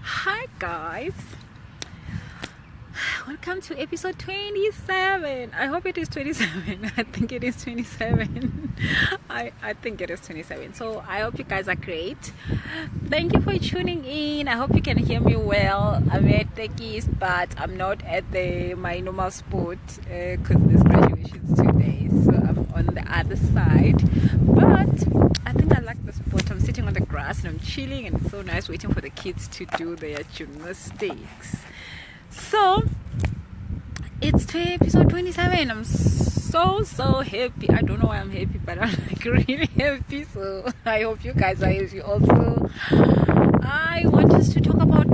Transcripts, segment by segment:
Hi guys, welcome to episode 27. I hope it is 27. I think it is 27. I think it is 27. So I hope you guys are great. Thank you for tuning in. I hope you can hear me well. I'm at the keys, but I'm not at my normal spot because there's graduations today, so I'm on the other side. But I think I like the spot. I'm sitting on the grass and I'm chilling, and it's so nice waiting for the kids to do their gymnastics. So it's episode 27. I'm so happy. I don't know why I'm happy, but I'm like really happy. So I hope you guys are happy also. I want us to talk about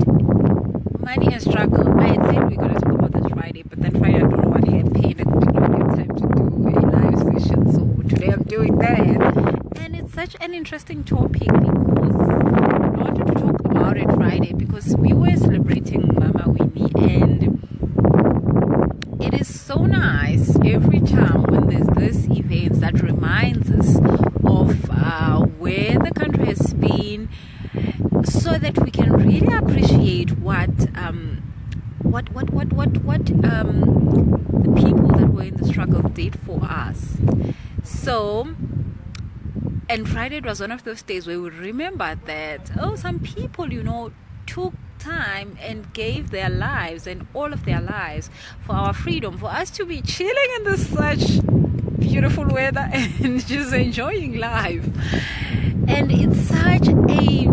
money and struggle. I had said we're gonna talk about this Friday, but then Friday I don't know what happened. I did not get time to do a live session, so today I'm doing that. And it's such an interesting topic because I wanted to talk about it Friday because we were celebrating Mama Winnie, and it is so nice every time when there's this event that reminds us of where the country has been, so that we can really appreciate what the people that were in the struggle did for us. So, and Friday was one of those days where we remember that some people took time and gave their lives and all of their lives for our freedom, for us to be chilling in this such beautiful weather and just enjoying life. And it's such a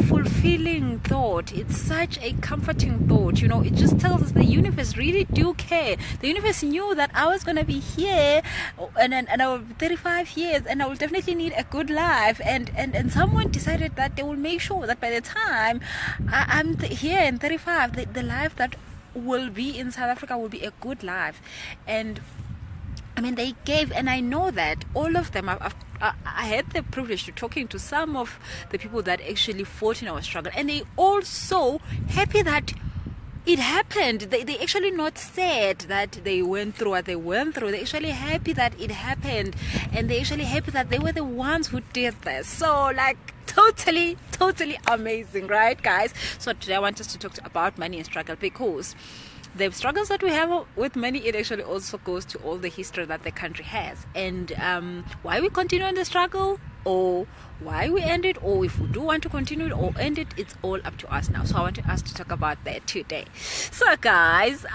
fulfilling thought. It's such a comforting thought. It just tells us the universe really do care. The universe knew that I was gonna be here and I will be 35 years and I will definitely need a good life, and someone decided that they will make sure that by the time I'm here in 35, the life that will be in South Africa will be a good life. And I mean, they gave, and I know that all of them, I had the privilege to talking to some of the people that actually fought in our struggle, and they all so happy that it happened. They actually not sad that they went through what they went through. They're actually happy that it happened, and they're actually happy that they were the ones who did this. So totally amazing, right guys? So today I want us to talk about money and struggle, because the struggles that we have with money, it actually also goes to all the history that the country has, and why we continue in the struggle, or why we end it, or if we do want to continue it or end it, it's all up to us now. So I wanted us to talk about that today. So guys,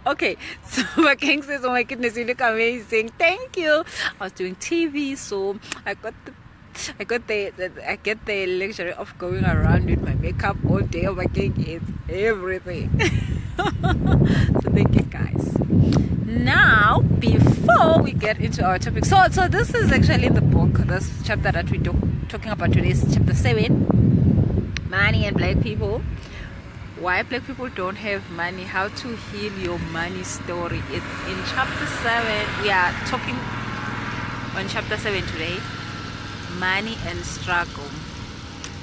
okay, so my king says, oh my goodness, you look amazing, thank you. I was doing TV, so I get the luxury of going around with my makeup all day. Oh my king, it's everything. So thank you guys. Now, before we get into our topic, so this is actually in the book, this chapter that we're talking about today is chapter 7, money and black people. Why black people don't have money, how to heal your money story. It's in chapter 7. We are talking on chapter 7 today, money and struggle.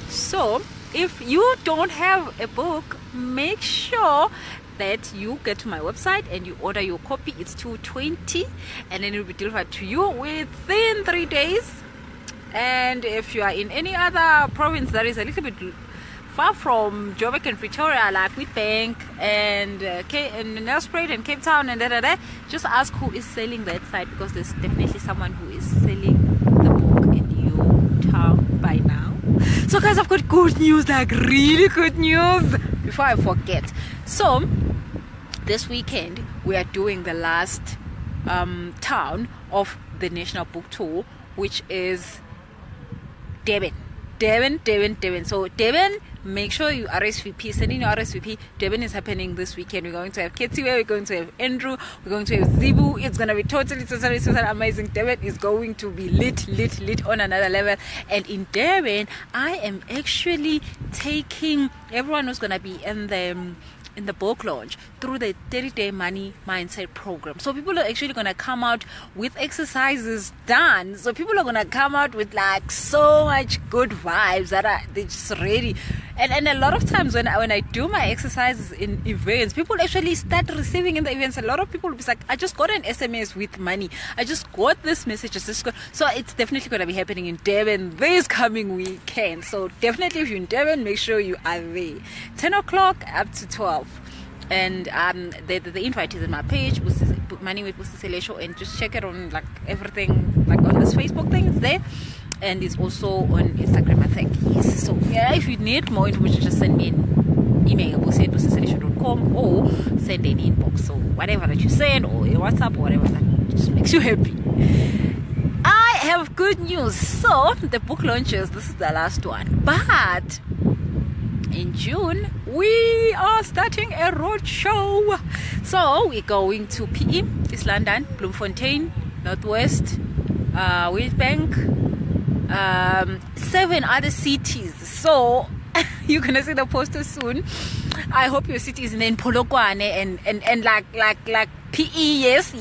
So if you don't have a book, make sure that you get to my website and you order your copy. It's $220, and then it will be delivered to you within 3 days. And if you are in any other province that is a little bit far from Joburg and Pretoria, like Witbank and Nelspruit and Cape Town and just ask who is selling that site, because there's definitely someone who is selling the book in your town by now. So guys, I've got good news, like really good news, before I forget. So this weekend we are doing the last town of the National Book Tour, which is Durban. So Durban, make sure you RSVP, send in your RSVP. Durban is happening this weekend. We're going to have Ketiwe, we're going to have Andrew, we're going to have Zibu. It's going to be totally amazing. Durban is going to be lit on another level. And in Durban, I am actually taking everyone who's going to be in the book launch through the 30-day money mindset program. So people are actually going to come out with exercises done. So people are going to come out with like so much good vibes that they're just ready. And a lot of times when I do my exercises in events, people actually start receiving in the events. A lot of people will be like, I just got an SMS with money. I just got this message. So it's definitely going to be happening in Durban this coming weekend. So definitely if you're in Durban, make sure you are there. 10 o'clock up to 12. And the invite is in my page, Money with Busi Selesho, and just check it on like everything, like on this Facebook thing, it's there. And it's also on Instagram, I think. Yes. So yeah, if you need more information, just send me an email, busi@busiselesho.com, or send an inbox. So whatever that you send, or your WhatsApp, or whatever that just makes you happy. I have good news. So the book launches, this is the last one. But in June, we are starting a roadshow. So we're going to PE, East London, Bloemfontein, Northwest, Witbank, 7 other cities. So you're gonna see the poster soon. I hope your city is in Polokwane and like PE. Yes,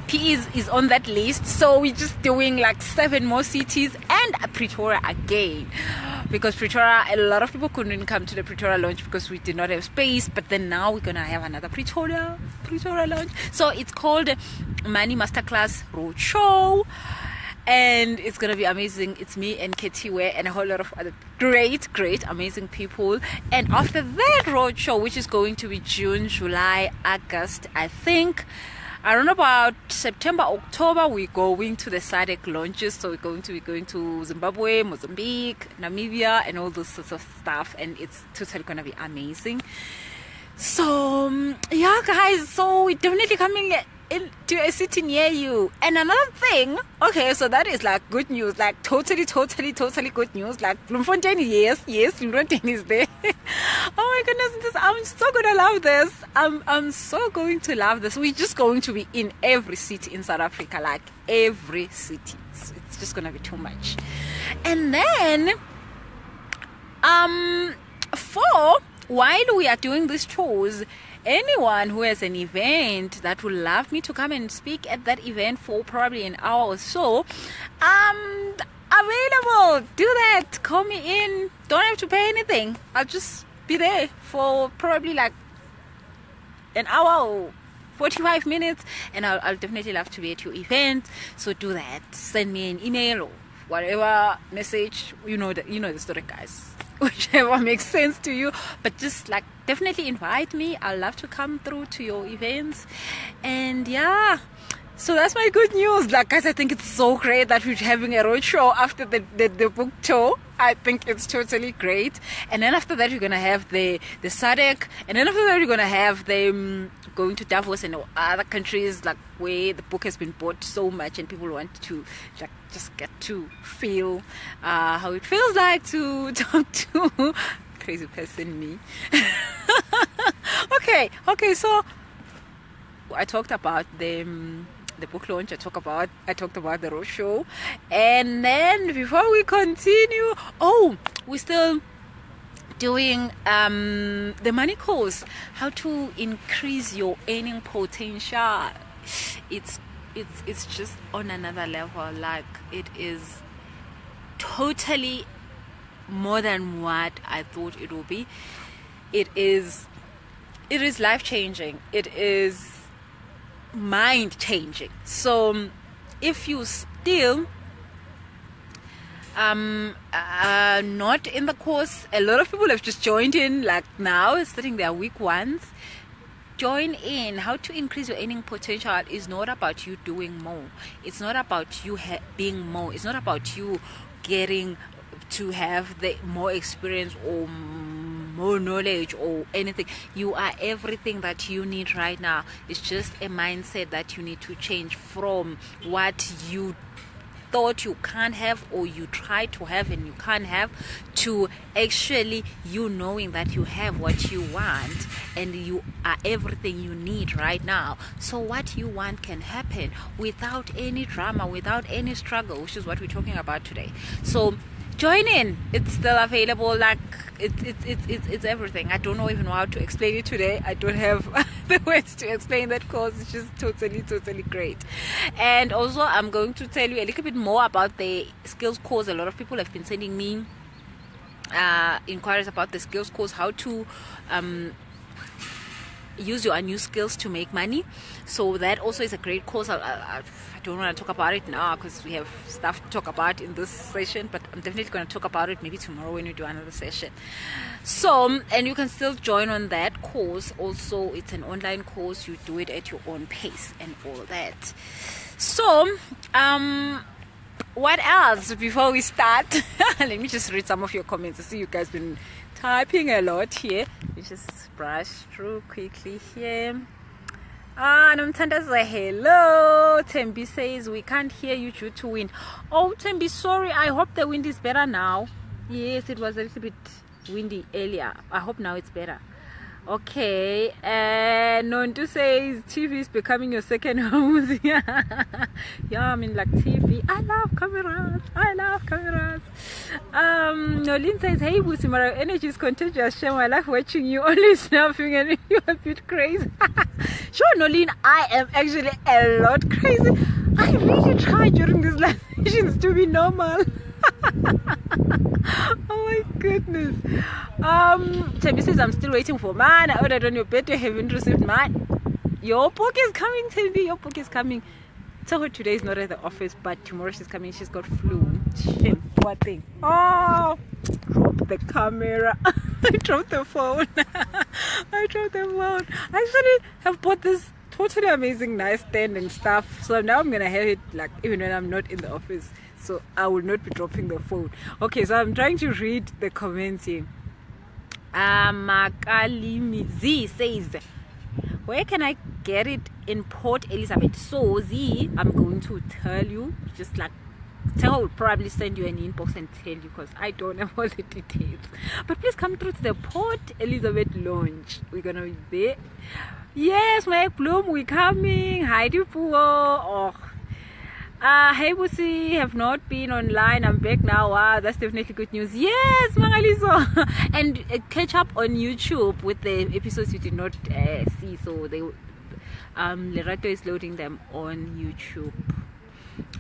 PE is on that list. So we're just doing like 7 more cities and Pretoria again, because Pretoria, a lot of people couldn't come to the Pretoria launch because we did not have space. But then now we're gonna have another Pretoria launch. So it's called Money Masterclass Roadshow. And it's gonna be amazing. It's me and Ketiwe and a whole lot of other great, amazing people. And after that roadshow, which is going to be June, July, August, I think, around about September, October, we're going to the SADC launches. So we're going to be going to Zimbabwe, Mozambique, Namibia, and all those sorts of stuff. And it's totally gonna be amazing. So yeah, guys. So we're definitely coming into a city near you. And another thing, okay, so that is like good news, like totally good news. Like Bloemfontein, yes, Bloemfontein is there. Oh my goodness, I'm so gonna love this. I'm so going to love this. We're just going to be in every city in South Africa, like every city. So it's just gonna be too much. And then while we are doing these tours, anyone who has an event that would love me to come and speak at that event for probably an hour or so, available. Do that. Call me in. Don't have to pay anything. I'll just be there for probably like an hour or 45 minutes, and I'll definitely love to be at your event. So do that. Send me an email or whatever message. You know the story, guys. Whichever makes sense to you, but just like definitely invite me. I'd love to come through to your events. And yeah, so that's my good news. Like, guys, I think it's so great that we're having a roadshow after the book tour. I think it's totally great. And then after that, we're gonna have the SADC, and then after that, we're gonna have the going to Davos and other countries, like where the book has been bought so much and people want to like just get to feel how it feels like to talk to crazy person me. Okay, so I talked about the book launch. I talked about the roadshow, and then before we continue, we're still doing the money course, how to increase your earning potential. It's just on another level. Like, it is totally more than what I thought it would be. It is life changing. It is mind changing. So if you still not in the course, a lot of people have just joined in, like now starting their week ones. Join in. How to increase your earning potential is not about you doing more. It's not about you being more. It's not about you getting to have the more experience or more knowledge or anything. You are everything that you need right now. It's just a mindset that you need to change from what you thought you can't have, or you try to have and you can't have, to actually you knowing that you have what you want and you are everything you need right now. So what you want can happen without any drama, without any struggle, which is what we're talking about today. So join in. It's still available. Like, it's everything. I don't know even how to explain it today. I don't have the words to explain that course. It's just totally great. And also, I'm going to tell you a little bit more about the skills course. A lot of people have been sending me inquiries about the skills course, how to use your new skills to make money. So that also is a great course. I don't want to talk about it now because we have stuff to talk about in this session, but I'm definitely going to talk about it maybe tomorrow when we do another session. So, and you can still join on that course. Also, it's an online course. You do it at your own pace and all that. So, what else before we start? Let me just read some of your comments. I see you guys been typing a lot here. You just brush through quickly here. Namtanda says hello. Tembi says we can't hear you due to wind. Oh, Tembi, sorry. I hope the wind is better now. Yes, it was a little bit windy earlier. I hope now it's better. Okay, and Nontu says TV is becoming your second home. Yeah, I mean, like TV. I love cameras. Nolin says, hey Busi, my energy is contagious. Shame, I love watching you, always snapping, and you're a bit crazy. Sure, Nolin, I am actually a lot crazy. I really try during these live sessions to be normal. Oh my goodness. Tembi says I'm still waiting for mine. I ordered on your bed. You haven't received mine. Your book is coming, Tembi. Your book is coming. So today is not at the office, but tomorrow she's coming. She's got flu. Shame. What thing? Oh, drop the camera. I dropped the phone. I actually have bought this totally amazing nightstand and stuff. So now I'm gonna have it like even when I'm not in the office. So I will not be dropping the phone. Okay, so I'm trying to read the comments here. Makalimi Z says, where can I get it in Port Elizabeth? So Z, I'm going to tell you, just like Tell will probably send you an inbox and tell you because I don't have all the details. But please come through to the Port Elizabeth launch. We're gonna be there. Yes, Mike Bloom, we're coming. Hi, Dupuo. Oh. Hey Busi, have not been online. I'm back now. Wow, that's definitely good news. Yes, Mangaliso. And catch up on YouTube with the episodes you did not see. So they Lerato is loading them on YouTube.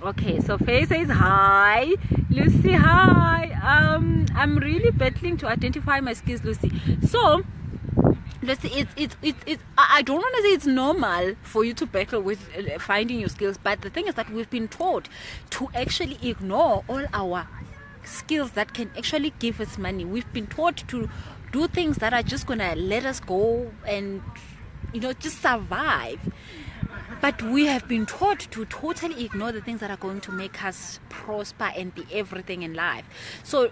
Okay, so Faye says hi. Lucy, hi. I'm really battling to identify my skills, Lucy. So Lucy, it's I don't want to say it's normal for you to battle with finding your skills, but the thing is that we've been taught to actually ignore all our skills that can actually give us money. We've been taught to do things that are just gonna let us go and just survive. But we have been taught to totally ignore the things that are going to make us prosper and be everything in life. So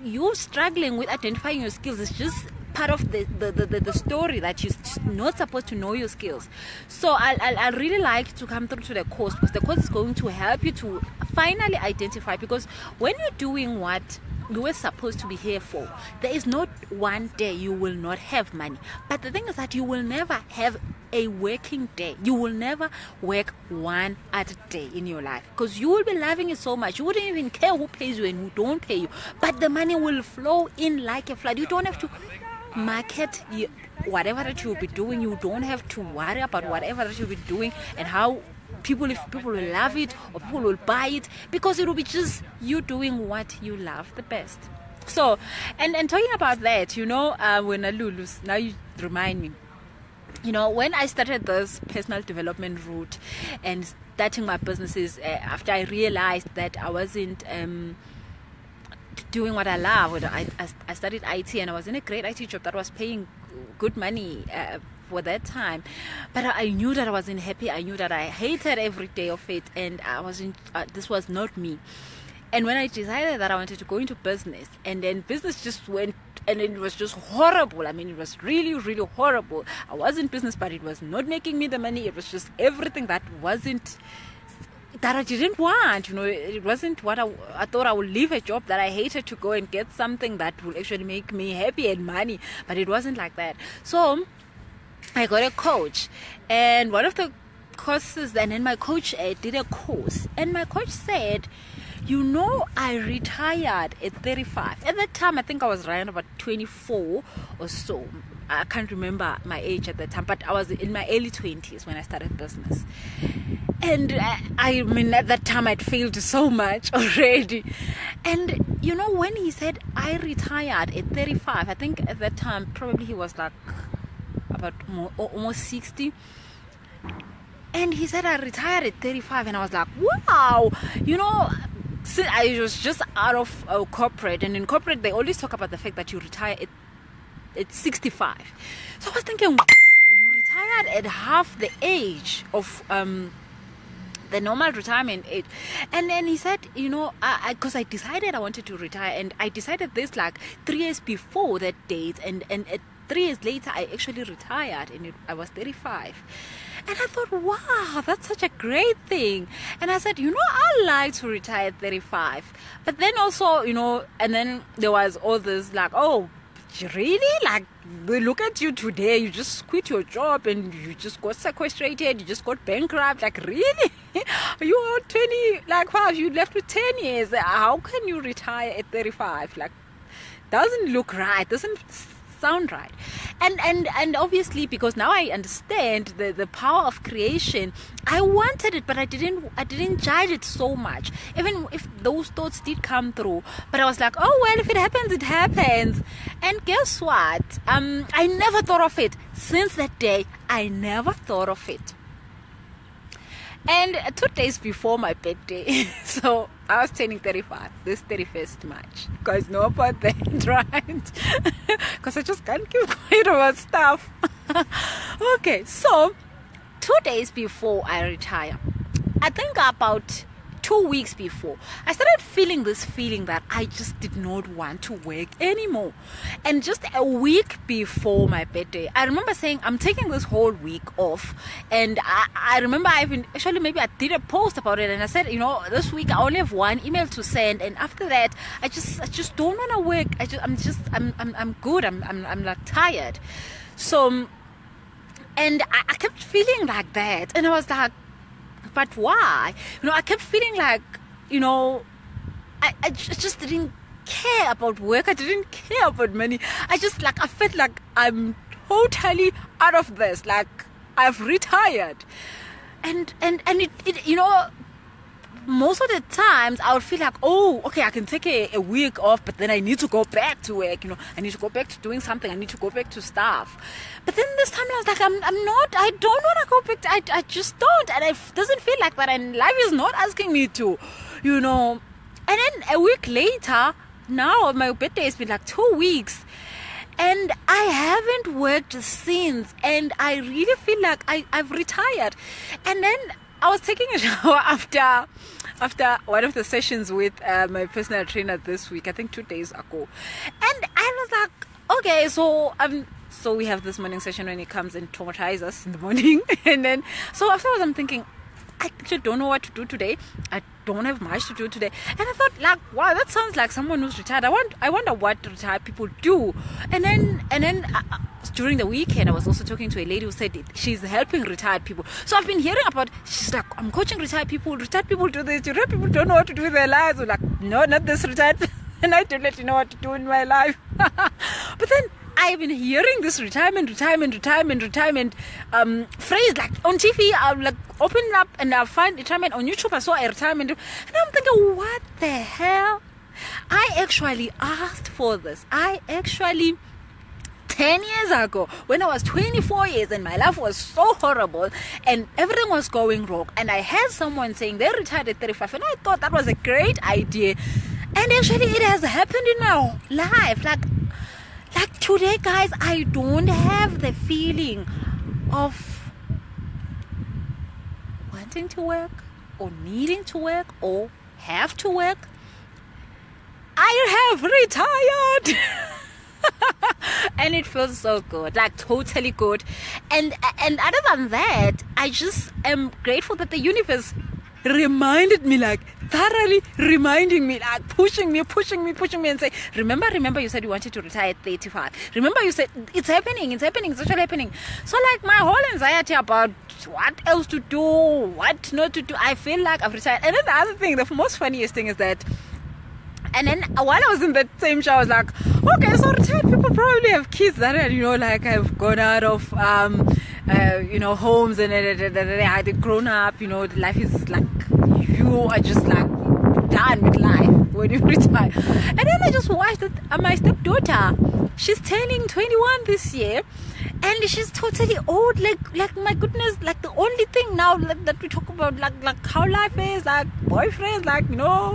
you struggling with identifying your skills is just part of the story that you're not supposed to know your skills. So I really like to come through to the course because the course is going to help you to finally identify, because when you're doing what you were supposed to be here for, there is not one day you will not have money. But the thing is that you will never have a working day. You will never work one other day in your life because you will be loving it so much. You wouldn't even care who pays you and who don't pay you, but the money will flow in like a flood. You don't have to market whatever that you'll be doing. You don't have to worry about whatever that you'll be doing and how if people will love it or people will buy it, because it will be just you doing what you love the best. So and talking about that, when I lose, now you remind me, when I started this personal development route and starting my businesses, after I realized that I wasn't doing what I love. I studied IT and I was in a great IT job that was paying good money for that time, but I knew that I wasn't happy. I knew that I hated every day of it, and I wasn't this was not me. And when I decided that I wanted to go into business, and then business just went, and it was just horrible. I mean, it was really, really horrible. I was in business, but it was not making me the money. It was just everything that I didn't want. It wasn't what I thought. I would leave a job that I hated to go and get something that will actually make me happy and money, but it wasn't like that. So I got a coach, and one of the courses, and then my coach did a course, and my coach said, I retired at 35. At that time, I think I was around about 24 or so. I can't remember my age at the time, but I was in my early 20s when I started business. And I mean, at that time I'd failed so much already. And you know, when he said I retired at 35, I think at that time probably he was like about almost 60. And he said I retired at 35, and I was like, wow, you know, I was just out of corporate, and in corporate they always talk about the fact that you retire at 65. So I was thinking, wow, you retired at half the age of the normal retirement age. And then he said, you know, because I decided I wanted to retire, and I decided this like 3 years before that date, and 3 years later I actually retired, and I was 35. And I thought, wow, that's such a great thing. And I said, you know, I like to retire at 35. But then also, you know, and then there was all this like, oh, really? Like, we look at you today, you just quit your job and you just got sequestrated, you just got bankrupt. Like, really? You are 20, like, wow, you left with 10 years. How can you retire at 35? Like, doesn't look right, doesn't sound right. And obviously, because now I understand the power of creation, I wanted it, but I didn't judge it so much, even if those thoughts did come through. But I was like, oh well, if it happens, it happens. And guess what, I never thought of it. Since that day, I never thought of it. And 2 days before my birthday, so I was turning 35, this 31st March. You guys know about that, right? Because I just can't keep quiet about stuff. Okay, so 2 days before I retire, I think about 2 weeks before, I started feeling this feeling that I just did not want to work anymore. And just a week before my birthday, I remember saying, I'm taking this whole week off. And I remember maybe I did a post about it, and I said, you know, this week I only have one email to send, and after that I just don't want to work. I'm good. I'm not tired. So, and I kept feeling like that, and I was like, but why? You know, I kept feeling like, you know, I just didn't care about work. I didn't care about money. I felt like I'm totally out of this. Like, I've retired. And it you know, most of the times I would feel like, oh, okay, I can take a week off, but then I need to go back to work, you know, I need to go back to doing something, I need to go back to stuff. But then this time I was like, I don't want to go back, I just don't, and it doesn't feel like that, and life is not asking me to, you know. And then a week later, now my birthday has been like 2 weeks, and I haven't worked since, and I really feel like I've retired. And then I was taking a shower after one of the sessions with my personal trainer this week, I think 2 days ago, and I was like, okay, so we have this morning session when he comes and traumatizes us in the morning, and then so afterwards I'm thinking, I actually don't know what to do today. I don't have much to do today. And I thought, like, wow, that sounds like someone who's retired. I wonder what retired people do. And then during the weekend, I was also talking to a lady who said she's helping retired people. So I've been hearing about, she's like, I'm coaching retired people. Retired people do this. Retired people don't know what to do with their lives. I'm like, no, not this retired. And I don't let you know what to do in my life. But then I've been hearing this retirement phrase, like on TV. I'll like open up and I'll find retirement on YouTube. I saw a retirement, and I'm thinking, what the hell? I actually asked for this. 10 years ago, when I was 24 years and my life was so horrible and everything was going wrong, and I had someone saying they retired at 35, and I thought that was a great idea. And actually it has happened in my life. Like today, guys, I don't have the feeling of wanting to work or needing to work or have to work. I have retired. And it feels so good, like totally good. And other than that, I just am grateful that the universe reminded me, like thoroughly reminding me, like pushing me and say, remember you said you wanted to retire at 35. Remember you said it's happening, it's actually happening. So like my whole anxiety about what else to do, what not to do, I feel like I've retired. And then the other thing, the most funniest thing is that And then while I was in that same show, I was like, okay, so retired people probably have kids that are, like have gone out of, homes and they've grown up, life is like, you are just like done with life when you retire. And then I just watched my stepdaughter. She's turning 21 this year. And she's totally old, like my goodness, like the only thing now that we talk about, like how life is, like boyfriends, like,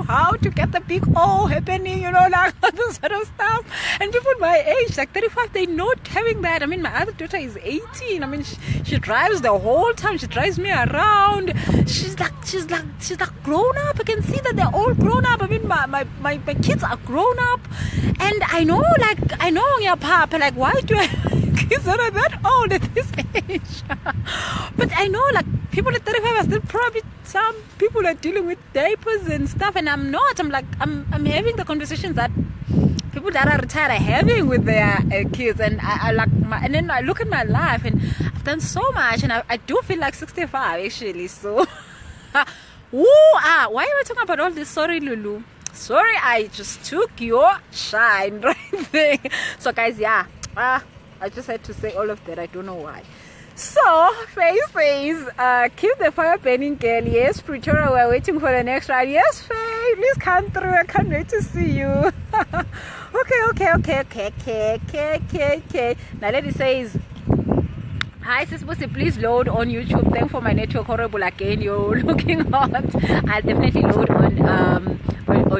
how to get the big O happening, like all this sort of stuff. And people my age, like 35, they're not having that. I mean, my other daughter is 18. I mean, she drives the whole time. She drives me around. She's like grown up. I can see that they're all grown up. I mean, my kids are grown up. And I know, yeah, Papa, like, why do I... Kids that are that old at this age. But I know, like, people at 35 are still probably, some people are dealing with diapers and stuff, and I'm not. I'm having the conversations that people that are retired are having with their kids, and and then I look at my life, and I've done so much, and I do feel like 65 actually. So, why am I talking about all this? Sorry, Lulu. Sorry, I just took your shine right there. So, guys, yeah. I just had to say all of that. I don't know why. So, Faye says, keep the fire burning, girl. Yes, Pretoria, we're waiting for the next ride. Yes, Faye, please come through. I can't wait to see you. Okay. Now, lady says, hi, sis, please load on YouTube. Thanks for my network. Horrible again. You're looking hot. I'll definitely load on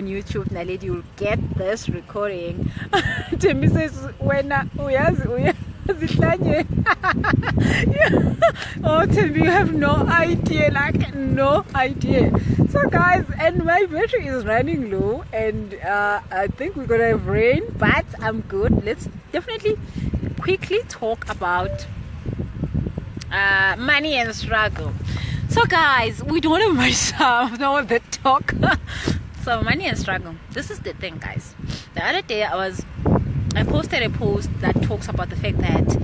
YouTube. Now, lady, you'll get this recording. Timmy says, when oh, Timmy, you have no idea, like no idea. So, guys, and my battery is running low, and I think we're gonna have rain, but I'm good. Let's definitely quickly talk about money and struggle. So, guys, we don't have much time. No one that talk. So, money and struggle. This is the thing, guys. The other day I posted a post that talks about the fact that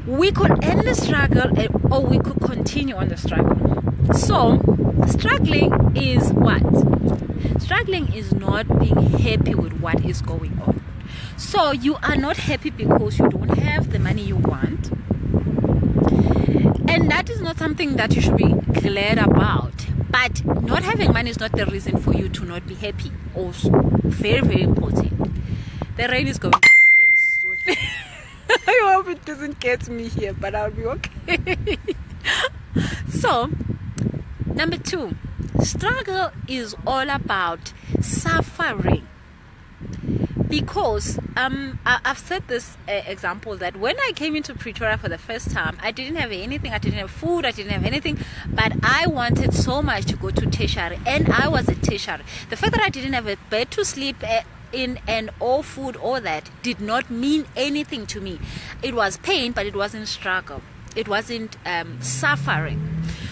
we could end the struggle or we could continue on the struggle. So, struggling is what? Struggling is not being happy with what is going on. So, you are not happy because you don't have the money you want. And that is not something that you should be glad about. But not having money is not the reason for you to not be happy. Also, very, very important. The rain is going to rain soon. I hope it doesn't get me here, but I'll be okay. So, number 2, struggle is all about suffering. Because I've said this example that when I came into Pretoria for the first time, I didn't have anything. I didn't have food. I didn't have anything. But I wanted so much to go to tertiary, and I was at tertiary. The fact that I didn't have a bed to sleep in and all food, all that did not mean anything to me. It was pain, but it wasn't struggle. It wasn't suffering.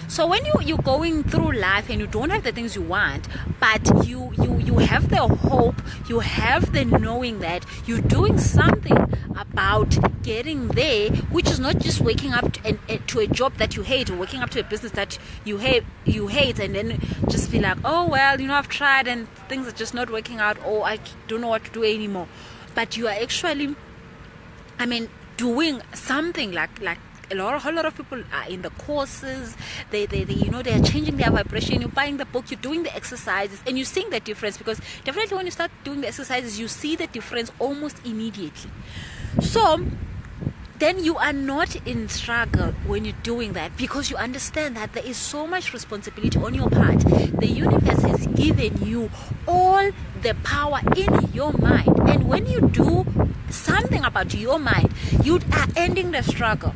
So when you're going through life and you don't have the things you want, but you have the hope, you have the knowing that you're doing something about getting there, which is not just waking up to a job that you hate, or waking up to a business that you hate, and then just be like, oh well, I've tried and things are just not working out, or I don't know what to do anymore. But you are actually, doing something like a whole lot of people are in the courses. They are changing their vibration. You're buying the book, you're doing the exercises, and you're seeing the difference, because definitely when you start doing the exercises, you see the difference almost immediately. So then you are not in struggle when you're doing that, because you understand that there is so much responsibility on your part. The universe has given you all the power in your mind, and when you do something about your mind, you are ending the struggle.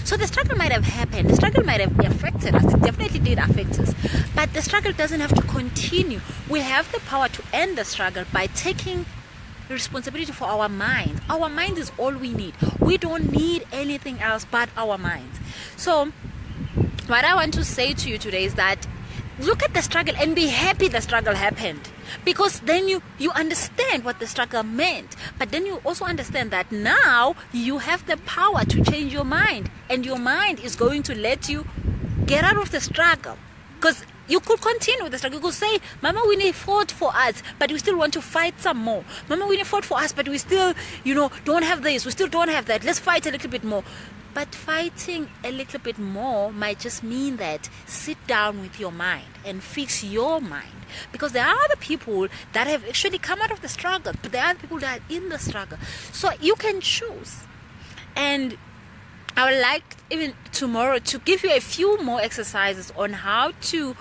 So the struggle might have happened, the struggle might have affected us, it definitely did affect us, but the struggle doesn't have to continue. We have the power to end the struggle by taking responsibility for our mind. Our mind is all we need. We don't need anything else but our minds. So what I want to say to you today is that look at the struggle and be happy the struggle happened, because then you understand what the struggle meant. But then you also understand that now you have the power to change your mind, and your mind is going to let you get out of the struggle. Because you could continue with the struggle. You could say, Mama Winnie fought for us, but we still want to fight some more. Mama Winnie fought for us, but we still, don't have this. We still don't have that. Let's fight a little bit more. But fighting a little bit more might just mean that sit down with your mind and fix your mind. Because there are other people that have actually come out of the struggle, but there are other people that are in the struggle. So you can choose. And I would like even tomorrow to give you a few more exercises on how to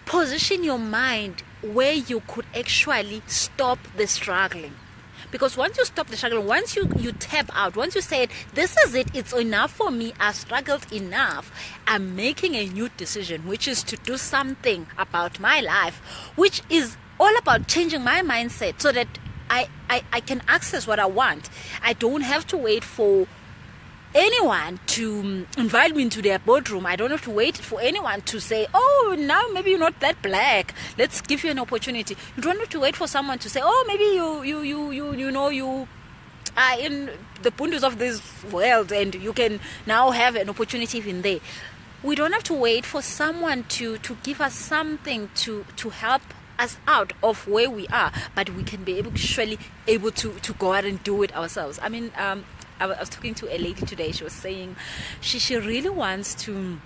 position your mind where you could actually stop the struggling. Because once you stop the struggle, once you tap out, once you say, this is it, it's enough for me, I've struggled enough, I'm making a new decision, which is to do something about my life, which is all about changing my mindset so that I can access what I want. I don't have to wait for anyone to invite me into their boardroom. I don't have to wait for anyone to say, oh, now maybe you're not that black, let's give you an opportunity. You don't have to wait for someone to say, oh, maybe you are in the bundles of this world and you can now have an opportunity even there. We don't have to wait for someone to give us something to help us out of where we are, but we can be able to go out and do it ourselves. I mean, I was talking to a lady today. She was saying she really wants to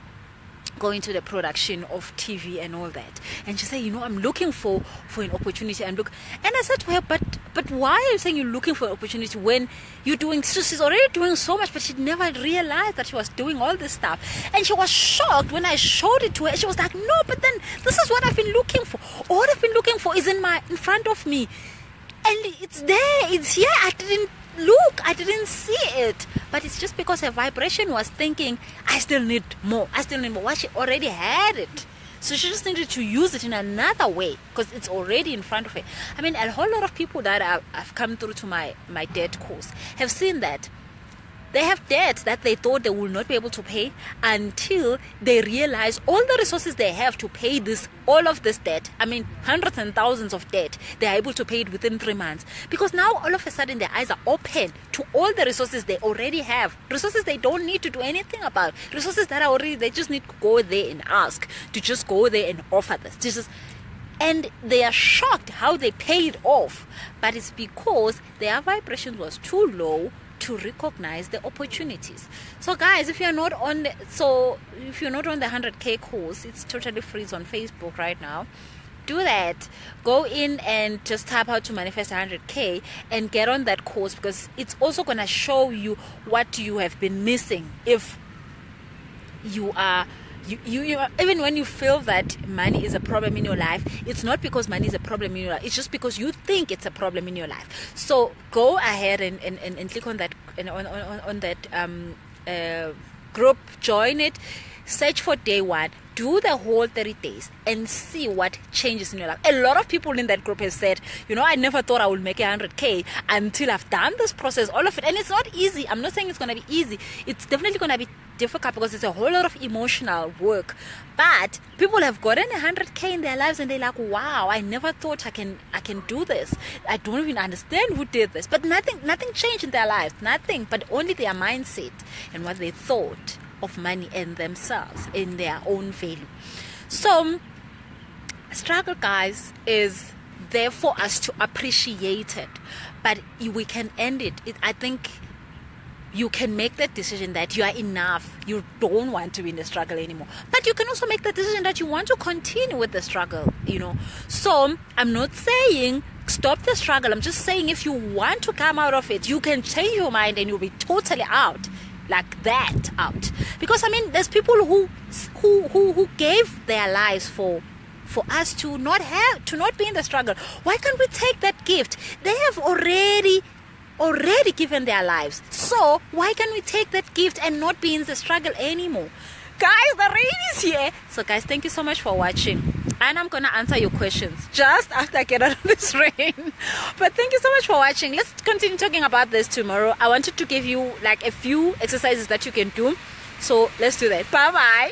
go into the production of TV and all that. And she said, I'm looking for an opportunity. And I said to her, but why are you saying you're looking for an opportunity when you're doing, so she's already doing so much, but she never realized that she was doing all this stuff. And she was shocked when I showed it to her. She was like, no, but then this is what I've been looking for. All I've been looking for is in front of me. And it's there, it's here. I didn't look, I didn't see it, but it's just because her vibration was thinking, I still need more. Well, she already had it, so she just needed to use it in another way because it's already in front of her. I mean, a whole lot of people that have come through to my debt course have seen that they have debts that they thought they will not be able to pay until they realize all the resources they have to pay all of this debt. I mean, hundreds and thousands of debt, they are able to pay it within 3 months. Because now all of a sudden their eyes are open to all the resources they already have. Resources they don't need to do anything about. Resources that are already, they just need to go there and ask, to just go there and offer this. And they are shocked how they paid off. But it's because their vibration was too low to recognize the opportunities. So guys, if you're not on the 100K course, it's totally free. It's on Facebook right now. Do that. Go in and just type how to manifest 100K and get on that course, because it's also going to show you what you have been missing. If you are even when you feel that money is a problem in your life, it's not because money is a problem in your life, it's just because you think it's a problem in your life. So go ahead and click on that on that group, join it, search for day one, do the whole 30 days and see what changes in your life. A lot of people in that group have said, I never thought I would make 100K until I've done this process, all of it. And it's not easy. I'm not saying it's going to be easy. It's definitely going to be difficult because it's a whole lot of emotional work. But people have gotten 100K in their lives and they're like, wow, I never thought I can do this. I don't even understand who did this. But nothing changed in their lives. Nothing, but only their mindset and what they thought of money and themselves in their own value. So struggle, guys, is there for us to appreciate it, but we can end it. I think you can make that decision that you are enough, you don't want to be in the struggle anymore, but you can also make the decision that you want to continue with the struggle. So I'm not saying stop the struggle. I'm just saying if you want to come out of it, you can change your mind and you'll be totally out. Like that out. Because I mean, there's people who gave their lives for us to not be in the struggle. Why can't we take that gift? They have already given their lives. So why can't we take that gift and not be in the struggle anymore? Guys, the rain is here. So guys, thank you so much for watching. And I'm going to answer your questions just after I get out of this rain. But thank you so much for watching. Let's continue talking about this tomorrow. I wanted to give you like a few exercises that you can do. So let's do that. Bye-bye.